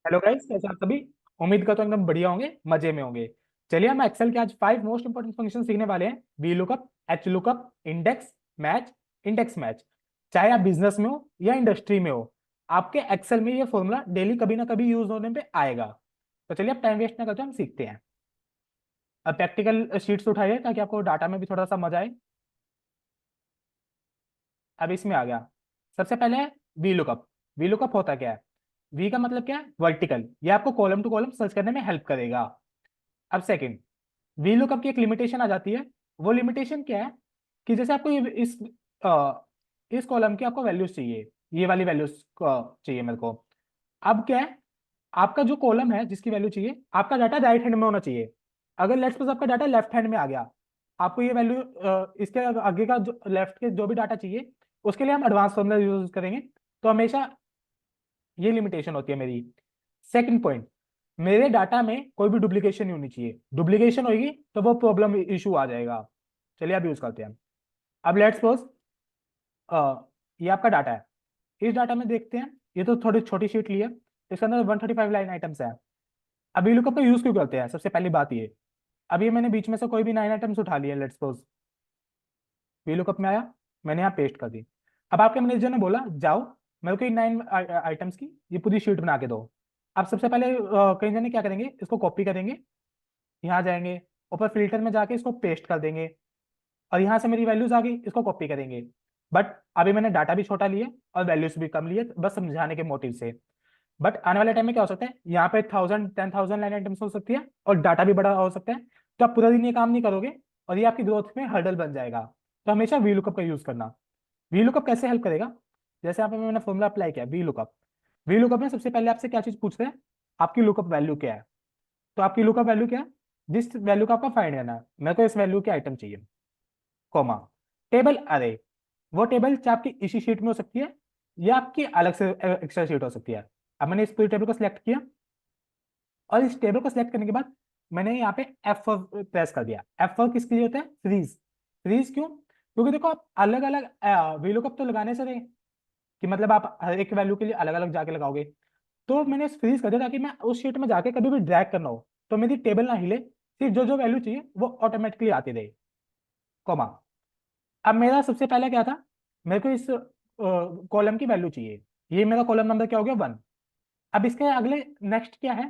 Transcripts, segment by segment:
Hello guys, कैसे आप सभी। उम्मीद करता हूँ एकदम बढ़िया होंगे, मजे में होंगे। चलिए हम एक्सेल के आज 5 मोस्ट इंपोर्टेंट फंक्शन सीखने वाले हैं। V lookup, H lookup, index match. चाहे आप बिजनेस में हो या इंडस्ट्री में हो, आपके एक्सेल में ये फॉर्मूला डेली कभी ना कभी यूज होने पे आएगा। तो चलिए अब टाइम वेस्ट ना करते हम सीखते हैं। अब प्रैक्टिकल शीट्स उठाइए ताकि आपको डाटा में भी थोड़ा सा मजा आए। अब इसमें आ गया। सबसे पहले है वी लुकअप। वी लुकअप होता क्या है? वी का मतलब क्या है? वर्टिकल। ये आपको कॉलम टू कॉलम सर्च करने में हेल्प करेगा। अब सेकंड, वी लुकअप की एक लिमिटेशन आ जाती है। वो लिमिटेशन क्या है? कि जैसे आपको इस कॉलम की आपको वैल्यूज चाहिए, ये वाली वैल्यूज चाहिए मेरे को। अब क्या है? आपका जो कॉलम है जिसकी वैल्यू चाहिए, आपका डाटा राइट हैंड में होना चाहिए। अगर लेट्स सपोज आपका डाटा लेफ्ट हैंड में आ गया, आपको ये वैल्यू इसके आगे का जो लेफ्ट के जो भी डाटा चाहिए, उसके लिए हम एडवांस फॉर्मूला यूज करेंगे। तो हमेशा ये लिमिटेशन होती है मेरी। सेकंड पॉइंट, मेरे डाटा में कोई भी डुप्लीकेशन नहीं होनी चाहिए। डुप्लीकेशन होगी तो वो प्रॉब्लम इशू आ जाएगा। चलिए अब यूज करते हैं। अब लेट्स सपोज ये आपका डाटा है। इस डाटा में देखते हैं, ये तो थोड़ी छोटी शीट ली है, इसके अंदर 135 लाइन आइटम्स है। अब ये लुकअप का यूज क्यों करते हैं? सबसे पहली बात ये, अब ये मैंने बीच में से कोई भी 9 आइटम्स उठा लिए, लेट्स सपोज वी लुकअप में आया, मैंने यहाँ पेस्ट कर दी। अब आपके मैनेजर ने बोला जाओ मेरे को 9 आइटम्स की ये पूरी शीट बना के दो। अब सबसे पहले कई जने क्या करेंगे, इसको कॉपी करेंगे, यहाँ जाएंगे, ऊपर फिल्टर में जाके इसको पेस्ट कर देंगे, और यहाँ से मेरी वैल्यूज आ गई, इसको कॉपी करेंगे। बट अभी मैंने डाटा भी छोटा लिया और वैल्यूज भी कम लिए, बस समझाने के मोटिव से। बट आने वाले टाइम में क्या हो सकता है, यहाँ पे 1000 10,000 लाइन आइटम्स हो सकती है और डाटा भी बड़ा हो सकता है। तो आप पूरा दिन ये काम नहीं करोगे और ये आपकी ग्रोथ में हर्डल बन जाएगा। तो हमेशा वी लुकअप का यूज करना। वी लुकअप कैसे हेल्प करेगा? जैसे यहाँ पे मैंने फॉर्मूला अप्लाई किया वी लुकअप। वी लुकअप में सबसे पहले आपसे क्या चीज पूछ रहे हैं, आपकी लुकअप वैल्यू क्या है। तो आपकी लुकअप वैल्यू क्या है? जिस वैल्यू का आपका फाइंड करना है, मेरे को इस वैल्यू के आइटम चाहिए, कॉमा, टेबल अरे। वो टेबल चाहे आपकी इसी शीट में हो सकती है या आपकी अलग से एक्स्ट्रा शीट हो सकती है। अब मैंने इस पूरी टेबल को सिलेक्ट किया और इस टेबल को सिलेक्ट करने के बाद मैंने यहाँ पे F4 प्रेस कर दिया। F4 किसके लिए होता है? फ्रीज। फ्रीज क्यों? क्योंकि देखो आप अलग अलग वीलुकअप तो लगाने से रहे कि मतलब आप हर एक वैल्यू के लिए अलग अलग जाके लगाओगे। तो मैंने फ्रीज कर दिया ताकि मैं उस शीट में जाके कभी भी ड्रैग करना हो तो मेरी टेबल ना हिले, सिर्फ जो जो वैल्यू चाहिए वो ऑटोमेटिकली आती रहे, कॉमा। अब मेरा सबसे पहले क्या था, मेरे को इस कॉलम की वैल्यू चाहिए। ये मेरा कॉलम नंबर क्या हो गया? 1। अब इसके अगले नेक्स्ट क्या है?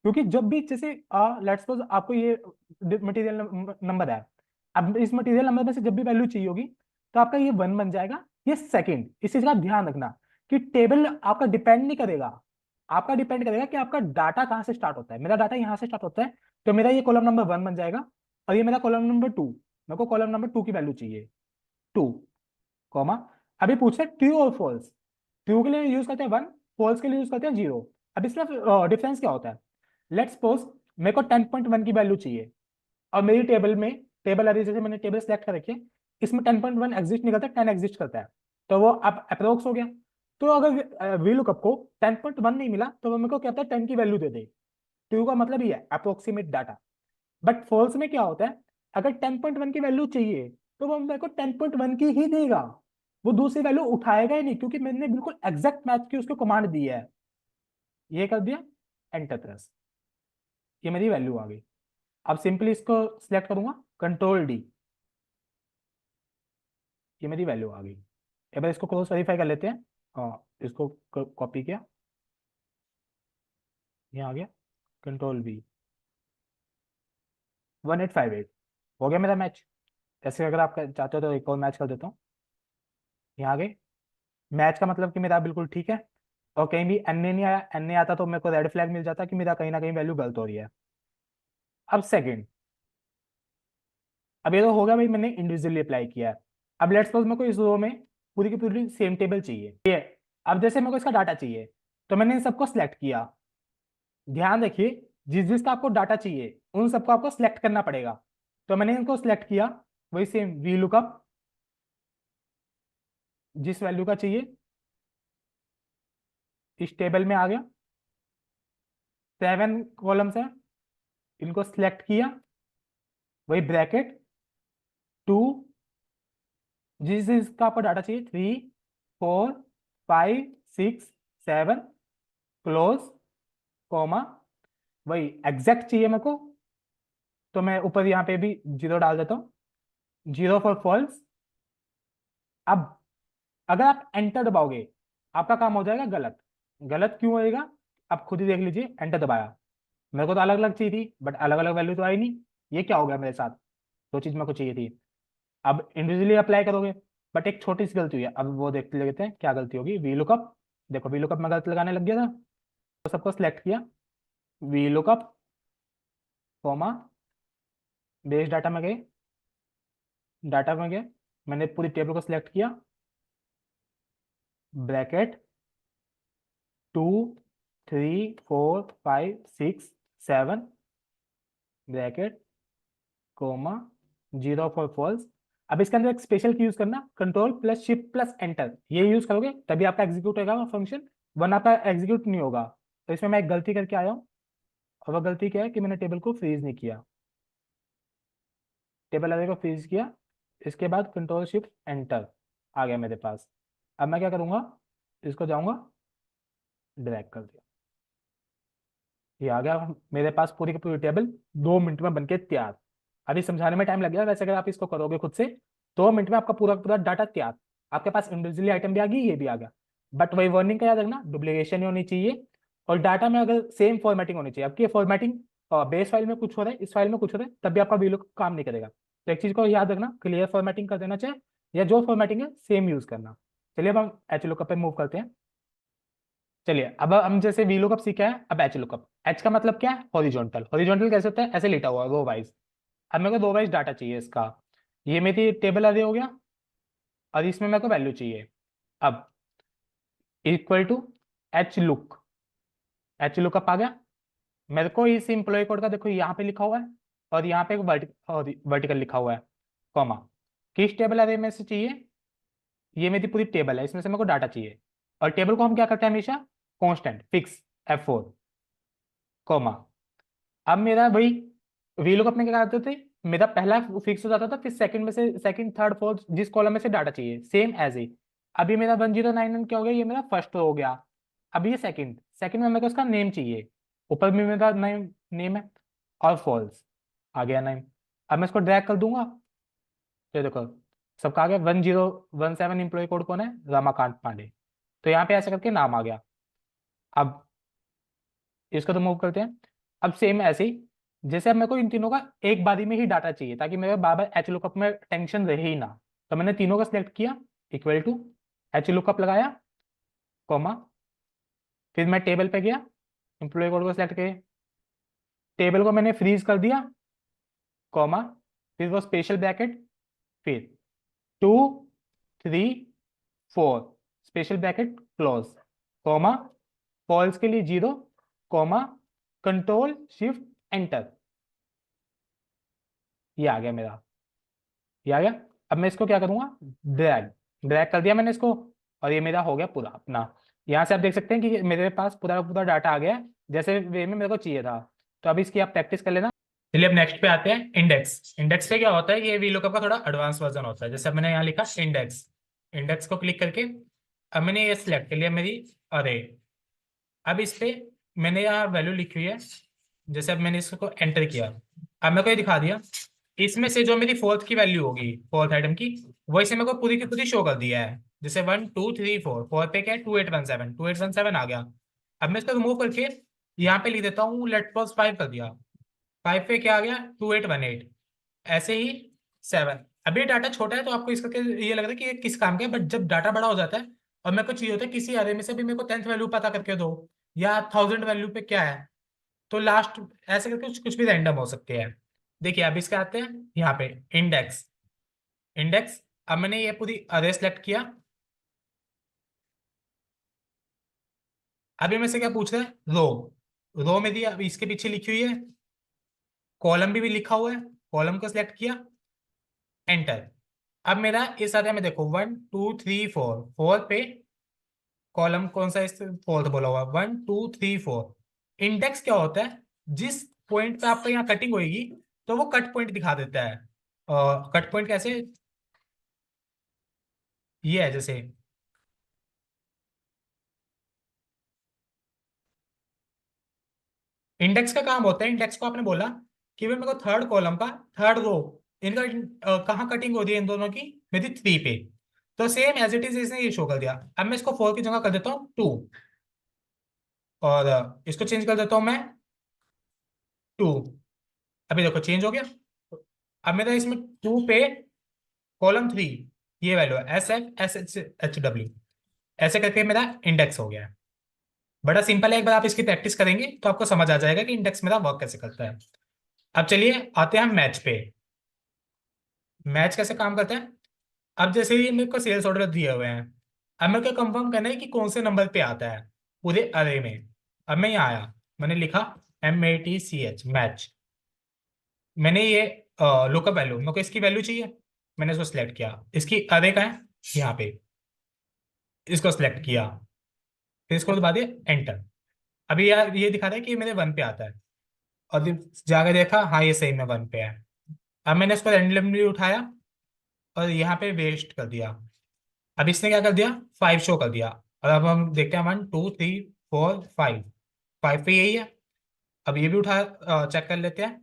क्योंकि जब भी जैसे लेट्स सपोज आपको ये मटेरियल नंबर है, अब इस मटेरियल नंबर में से जब भी वैल्यू चाहिए होगी तो आपका ये 1 बन जाएगा, ये सेकंड। इस चीज का ध्यान रखना कि टेबल आपका डिपेंड नहीं करेगा, आपका डिपेंड करेगा कि आपका डाटा कहाँ से स्टार्ट होता है। मेरा डाटा यहाँ से स्टार्ट होता है, तो मेरा ये कॉलम नंबर 1 बन जाएगा और ये मेरा कॉलम नंबर 2। मेरे को कॉलम नंबर 2 की वैल्यू चाहिए, 2, कॉमा। अभी पूछ रहे ट्रू और फॉल्स। ट्रू के लिए यूज करते हैं 1, फॉल्स के लिए यूज करते हैं 0। अब इसमें डिफरेंस क्या होता है? लेट्स सपोज मेरे को 10.1 की वैल्यू चाहिए और मेरी टेबल में, टेबल अरे जैसे मैंने टेबल सेलेक्ट कर रखी है, इसमें 10.1 एग्जिस्ट नहीं करता, 10 एग्जिस्ट करता है। तो वो अब अप्रोक्स हो गया। तो अगर वी लुकअप को 10.1 नहीं मिला तो वो मेरे को कहता है 10 की वैल्यू दे दे। ट्रू का मतलब ये है अप्रोक्सीमेट डाटा। बट फॉल्स में क्या होता है, अगर 10.1 की वैल्यू चाहिए तो वो मेरे को 10.1 की ही देगा, वो दूसरी वैल्यू उठाएगा ही नहीं, क्योंकि मैंने बिल्कुल एग्जैक्ट मैच की उसको कमांड दी है। ये कर दिया, एंटर प्रेस, ये मेरी वैल्यू आ गई। अब सिंपली इसको सिलेक्ट करूंगा, कंट्रोल डी, ये मेरी वैल्यू आ गई। एक बार इसको क्रॉस वेरीफाई कर लेते हैं। हाँ, इसको कॉपी किया, यहाँ आ गया, कंट्रोल बी, 1858 हो गया मेरा मैच। ऐसे अगर आप चाहते हो तो एक और मैच कर देता हूँ, यहाँ आ गए। मैच का मतलब कि मेरा बिल्कुल ठीक है, और कहीं भी एन नहीं आया। एन नहीं आता तो मेरे को रेड फ्लैग मिल जाता कि मेरा कहीं ना कहीं वैल्यू गलत हो रही है। अब सेकंड, अब ये तो होगा भाई, मैंने इंडिविजुअली अप्लाई किया है। अब लेट्स सपोज मेरे को इस रो में पूरी की पूरी सेम टेबल चाहिए, ये। अब जैसे मेरे को इसका डाटा चाहिए तो मैंने इन सबको सिलेक्ट किया। ध्यान रखिए, जिस जिसका आपको डाटा चाहिए उन सबको आपको सिलेक्ट करना पड़ेगा। तो मैंने इनको सिलेक्ट किया, वही सेम वी लुकअप, जिस वैल्यू का चाहिए इस टेबल में आ गया। 7 कॉलम्स है, इनको सिलेक्ट किया, वही ब्रैकेट 2, जिस जिसका आपको डाटा चाहिए 3, 4, 5, 6, 7, क्लोज, कॉमा वही एग्जैक्ट चाहिए मेरे को, तो मैं ऊपर यहाँ पे भी 0 डाल देता हूँ, 0 फॉर फॉल्स। अब अगर आप एंटर दबाओगे आपका काम हो जाएगा गलत। गलत क्यों होएगा, आप खुद ही देख लीजिए। एंटर दबाया, मेरे को तो अलग अलग चाहिए थी बट अलग अलग वैल्यू तो आई नहीं। ये क्या हो गया मेरे साथ, दो चीज मेरे को चाहिए थी। अब इंडिविजुअली अप्लाई करोगे, बट एक छोटी सी गलती हुई है। अब वो देखते लेते हैं क्या गलती होगी। वी लुकअप, देखो वी लुकअप में गलत लगाने लग गया था, तो सबको सिलेक्ट किया। V lookup comma base data में गए, डाटा में गए, मैंने पूरी टेबल को सिलेक्ट किया, bracket 2 3 4 5 6 7 bracket comma 0 for false. अब इसके अंदर एक स्पेशल की यूज करना, control plus shift plus enter, ये यूज करोगे तभी आपका एग्जीक्यूट होगा फंक्शन, वरना आपका एग्जीक्यूट नहीं होगा। तो इसमें मैं एक गलती करके आया हूँ, और वह गलती क्या है कि मैंने टेबल को फ्रीज नहीं किया। टेबल अरे को फ्रीज किया, इसके बाद कंट्रोल शिफ्ट एंटर आ गया मेरे पास। अब मैं क्या करूंगा, इसको जाऊंगा ड्रैग कर दिया, ये आ गया मेरे पास पूरी की पूरी टेबल 2 मिनट में बनके तैयार। अभी समझाने में टाइम लग गया, वैसे अगर आप इसको करोगे खुद से 2 मिनट में आपका पूरा का पूरा डाटा तैयार। आपके पास इंडिविजुअली आइटम भी आ गई, ये भी आ गया। बट वही वार्निंग का याद रखना, डुप्लीकेशन नहीं होनी चाहिए, और डाटा में अगर सेम फॉर्मेटिंग होनी चाहिए। आपकी फॉर्मेटिंग बेस फाइल में कुछ हो रहा है, इस फाइल में कुछ हो रहा है, तब भी आपका वीलुक काम नहीं करेगा। तो एक चीज को याद रखना, क्लियर फॉर्मेटिंग कर देना चाहिए, या जो फॉर्मेटिंग है सेम यूज करना। चलिए अब हम एच लुकअप पे मूव करते हैं। चलिए अब हम जैसे वी लुकअप सीखा है, अब एच लुकअप। एच का मतलब क्या है, हॉरिजॉन्टल। हॉरिजॉन्टल कैसे होता है, ऐसे लेटा हुआ रो वाइज। अब मेरे को रो वाइज डाटा चाहिए इसका। ये मेरी टेबल अरे हो गया, और इसमें मेरे को वैल्यू चाहिए। अब equal to H look, H lookup आ गया मेरे को। इस इंप्लॉय कोड का देखो यहाँ पे लिखा हुआ है, और यहाँ पे वर्टिकल लिखा हुआ है, कॉमा। किस टेबल अरे में से चाहिए, ये मेरी पूरी टेबल है, इसमें से मेरे को डाटा चाहिए। और टेबल को हम क्या करते हैं हमेशा, कांस्टेंट फिक्स F4, कॉमा। अब मेरा वही वीलुकअप में क्या करते थे, मेरा पहला फिक्स हो जाता था, फिर सेकंड में से सेकंड थर्ड फोर्थ जिस कॉलम में से डाटा चाहिए सेम एज ए। अभी मेरा 1099 क्या हो गया, ये मेरा फर्स्ट हो गया। अब ये सेकंड, सेकंड में मेरे को उसका नेम चाहिए, ऊपर भी मेरा नेम नेम है, और फॉल्स आ गया नेम। अब मैं इसको ड्रैग कर दूंगा, ये देखो सबका आ गया। 1017 इंप्लॉय कोड कौन है, रमाकांत पांडे। तो यहाँ पे ऐसे करके नाम आ गया। अब इसको तो मूव करते हैं। अब सेम ऐसे ही, जैसे अब मेरे को इन तीनों का एक बारी में ही डाटा चाहिए, ताकि मेरे बार बार एच लुकअप में टेंशन रहे ही ना। तो मैंने तीनों का सिलेक्ट किया, इक्वल टू एच लुकअप लगाया, कॉमा। फिर मैं टेबल पे गया, एम्प्लॉय कोड को सिलेक्ट किया, टेबल को मैंने फ्रीज कर दिया, कॉमा। फिर वो स्पेशल ब्रैकेट, फिर 2 3 4 special bracket close, comma. False के लिए 0, कॉमा, कंट्रोल शिफ्ट एंटर। ये आ गया मेरा, ये आ गया। अब मैं इसको क्या करूंगा, ड्रैग, ड्रैग कर दिया मैंने इसको, और ये मेरा हो गया पूरा अपना। यहाँ से आप देख सकते हैं कि मेरे पास पूरा पूरा डाटा आ गया है, जैसे वे में मेरे को चाहिए था। तो अब इसकी आप प्रैक्टिस कर लेना। चलिए अब नेक्स्ट पे आते हैं, इंडेक्स। इंडेक्स से क्या होता है, ये वीलुकअप का थोड़ा एडवांस वर्जन होता है। जैसे अब मैंने यहाँ लिखा इंडेक्स, इंडेक्स को क्लिक करके अब मैंने ये सिलेक्ट कर लिया मेरी अरे। अब इस पे मैंने यहाँ वैल्यू लिखी हुई है, जैसे अब मैंने इसको एंटर किया, अब मेरे को ये दिखा दिया। इसमें से जो मेरी फोर्थ की वैल्यू होगी, फोर्थ आइटम की, वो इसे मेरे को पूरी की पूरी शो कर दिया है। जैसे 1 2 3 4, फोर्थ पे क्या है, 2817 आ गया। अब मैं इसको रिमूव करके यहाँ पे लिख देता हूँ, लेट सपोज 5 कर दिया, 5 पे क्या आ गया, 2818। ऐसे ही 7। अभी ये डाटा छोटा है तो आपको इसका ये लग रहा है कि ये किस काम का है, बट जब डाटा बड़ा हो जाता है और मेरे को चाहिए होता है किसी अरे में से भी मेरे को 10th वैल्यू पता करके दो, या 1000 वैल्यू पे क्या है, तो लास्ट ऐसे करके कुछ कुछ भी रैंडम हो सकते हैं। देखिए अब इसके आते हैं यहाँ पे इंडेक्स, इंडेक्स। अब मैंने ये पूरी अरे सेलेक्ट किया। अभी में से क्या पूछ रहा है, रो, रो में दिया, अभी इसके पीछे लिखी हुई है, कॉलम भी लिखा हुआ है, कॉलम को सिलेक्ट किया, एंटर। अब मेरा इस अरे में देखो 1 2 3 4, फोर पे कॉलम कौन सा, इस फोर्थ बोला हुआ 1 2 3 4। इंडेक्स क्या होता है, जिस पॉइंट पे आपको यहाँ कटिंग होगी तो वो कट पॉइंट दिखा देता है। कट पॉइंट कैसे, ये है जैसे, इंडेक्स का काम होता है, इंडेक्स को आपने बोला कि भाई मेरे को थर्ड कॉलम का थर्ड रो इनका कहाँ कटिंग हो रही है इन दोनों की, मेरी 3 पे। तो सेम एज इट इज इसने ये शो कर दिया। अब मैं इसको 4 की जगह कर देता हूँ 2, और इसको चेंज कर देता हूँ मैं 2। अभी देखो चेंज हो गया। अब मेरा इसमें 2 पे कॉलम 3 ये वैल्यू है SFSHW, ऐसे करके मेरा इंडेक्स हो गया है। बड़ा सिंपल है, एक बार आप इसकी प्रैक्टिस करेंगे तो आपको समझ आ जाएगा कि इंडेक्स मेरा वर्क कैसे करता है। अब चलिए आते हैं हम मैच पे। मैच कैसे काम करता है? अब जैसे ही मेरे को सेल्स ऑर्डर दिए हुए हैं, अब मेरे को कंफर्म करना है कि कौन से नंबर पे आता है पूरे अरे में। अब मैं यहाँ आया, मैंने लिखा MATCH मैच। मैंने ये लुकअप वैल्यू, मेरे को इसकी वैल्यू चाहिए, मैंने इसको सिलेक्ट किया। इसकी अरे का है यहाँ पे, इसको सिलेक्ट किया, फिर इसको दबा दिया एंटर। अभी यार ये दिखा रहा है कि ये मेरे 1 पे आता है, और जब जाकर देखा हाँ ये सही में 1 पे है। अब मैंने इसको रैंडमली उठाया और यहाँ पे वेस्ट कर दिया। अब इसने क्या कर दिया, 5 शो कर दिया। और अब हम देखते हैं 1 2 3 4 5, 5 पे यही है। अब ये भी उठा चेक कर लेते हैं।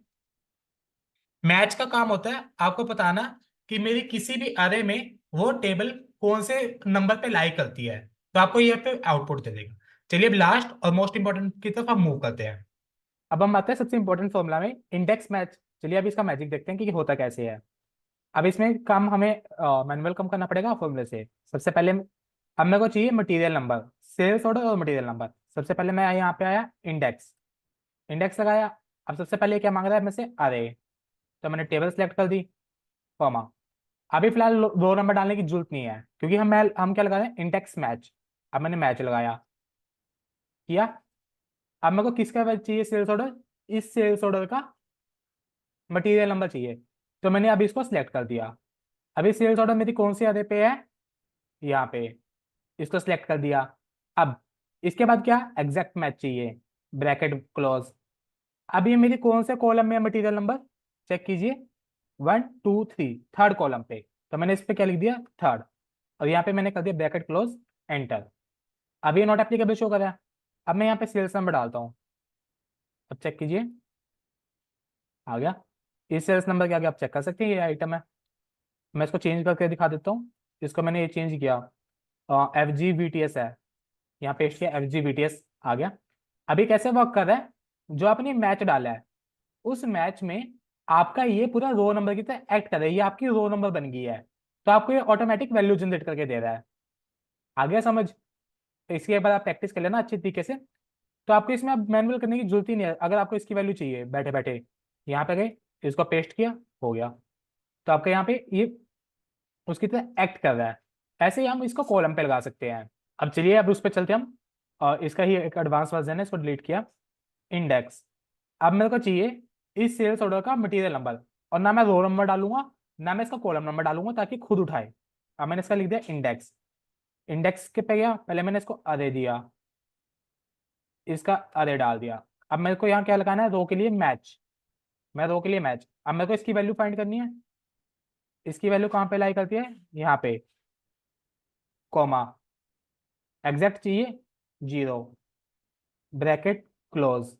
मैच का काम होता है आपको बताना कि मेरी किसी भी अरे में वो टेबल कौन से नंबर पे लाई करती है, तो आपको ये पे आउटपुट दे देगा। चलिए अब लास्ट और मोस्ट इंपॉर्टेंट की तरफ हम मूव करते हैं। अब हम आते हैं सबसे इंपॉर्टेंट फॉर्मूला में, इंडेक्स मैच। चलिए अब इसका मैजिक देखते हैं कि होता कैसे है। अब इसमें काम हमें मैनुअल कम करना पड़ेगा फॉर्मूले से। सबसे पहले अब मेरे को चाहिए मटेरियल नंबर, सेल्स ऑर्डर और मटेरियल नंबर। सबसे पहले मैं यहाँ पे आया इंडेक्स, इंडेक्स लगाया। अब सबसे पहले क्या मांग रहा है मेरे से, अरे। तो मैंने टेबल सेलेक्ट कर दी, कॉमा। अभी फिलहाल रो नंबर डालने की जरूरत नहीं है क्योंकि हम क्या लगा रहे हैं, इंडेक्स मैच। अब मैंने मैच लगाया, किया। अब मेरे को किसका चाहिए, सेल्स ऑर्डर। इस सेल्स ऑर्डर का मटेरियल नंबर चाहिए, तो मैंने अभी इसको सिलेक्ट कर दिया। अभी सेल्स ऑर्डर मेरी कौन सी अरे पे है, यहाँ पे, इसको सिलेक्ट कर दिया। अब इसके बाद क्या, एग्जैक्ट मैच चाहिए, ब्रैकेट क्लोज। अब ये मेरी कौन से कॉलम में है मटेरियल नंबर, चेक कीजिए, 1 2 3 थर्ड कॉलम पे। तो मैंने इस पे क्या लिख दिया, थर्ड, और यहाँ पे मैंने कर दिया ब्रैकेट क्लोज, एंटर। अब ये नॉट एप्लीकेबल शो कर रहा है। अब मैं यहाँ पे सेल्स नंबर डालता हूँ, अब चेक कीजिए, आ गया। इस सेल्स नंबर के आगे आप चेक कर सकते हैं ये आइटम है। मैं इसको चेंज करके दिखा देता हूँ। इसको मैंने ये चेंज किया, FGVTS है, यहाँ पेस्ट किया, FGVTS आ गया। अभी कैसे वर्क कर रहा है, जो आपने मैच डाला है उस मैच में आपका ये पूरा रो नंबर की तरह एक्ट कर रहा है, ये आपकी रो नंबर बन गई है। तो आपको ये ऑटोमेटिक वैल्यू जनरेट करके दे रहा है। आ गया समझ? तो इसके बाद आप प्रैक्टिस कर लेना अच्छी तरीके से। तो आपको इसमें अब मैनुअल करने की जरूरत ही नहीं है। अगर आपको इसकी वैल्यू चाहिए बैठे बैठे, यहाँ पे गए, इसको पेस्ट किया, हो गया। तो आपके यहाँ पे ये उसकी तरह एक्ट कर रहा है। ऐसे ही हम इसको कॉलम पे लगा सकते हैं। अब चलिए अब उस पर चलते हैं हम। और इसका ही एक एडवांस वर्जन है, इसको डिलीट किया, इंडेक्स। अब मेरे को चाहिए इस सेल्स ऑर्डर का मटेरियल नंबर, और ना मैं रो नंबर डालूंगा ना मैं इसका कॉलम नंबर डालूंगा ताकि खुद उठाए। अब मैंने इसका लिख दिया इंडेक्स। इंडेक्स के पे गया, पहले मैंने इसको अरे दिया, इसका अरे डाल दिया। अब मेरे को यहाँ क्या लगाना है, रो के लिए मैच। मैं रो के लिए मैच, अब मेरे को इसकी वैल्यू फाइंड करनी है। इसकी वैल्यू कहाँ पे लाई करती है, यहाँ पे, कॉमा, एग्जैक्ट चाहिए 0, ब्रैकेट क्लोज,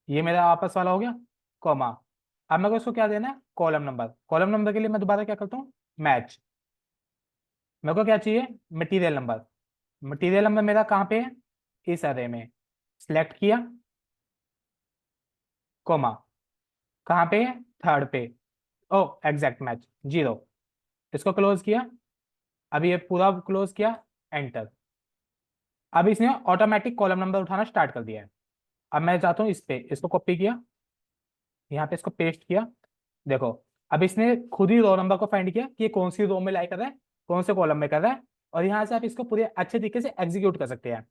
ये मेरा आपस वाला हो गया, कॉमा। अब मेरे को इसको क्या देना है, कॉलम नंबर। कॉलम नंबर के लिए मैं दोबारा क्या करता हूँ, मैच। मेरे को क्या चाहिए, मटेरियल नंबर। मटेरियल नंबर मेरा कहाँ पे है, इस अरे में, सिलेक्ट किया, कॉमा, कहाँ पे है, थर्ड पे, ओ एग्जैक्ट मैच 0, इसको क्लोज किया। अभी ये पूरा क्लोज किया, एंटर। अब इसने ऑटोमेटिक कॉलम नंबर उठाना स्टार्ट कर दिया है। अब मैं चाहता हूँ इस पे, इसको कॉपी किया, यहाँ पे इसको पेस्ट किया, देखो। अब इसने खुद ही रो नंबर को फाइंड किया कि ये कौन सी रो में लाई कर रहा है, कौन से कॉलम में कर रहा है, और यहाँ से आप इसको पूरे अच्छे तरीके से एग्जीक्यूट कर सकते हैं।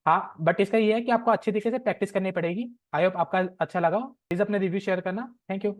हाँ बट इसका ये है कि आपको अच्छे तरीके से प्रैक्टिस करनी पड़ेगी। आई होप आपका अच्छा लगा हो। प्लीज अपने रिव्यू शेयर करना। Thank you.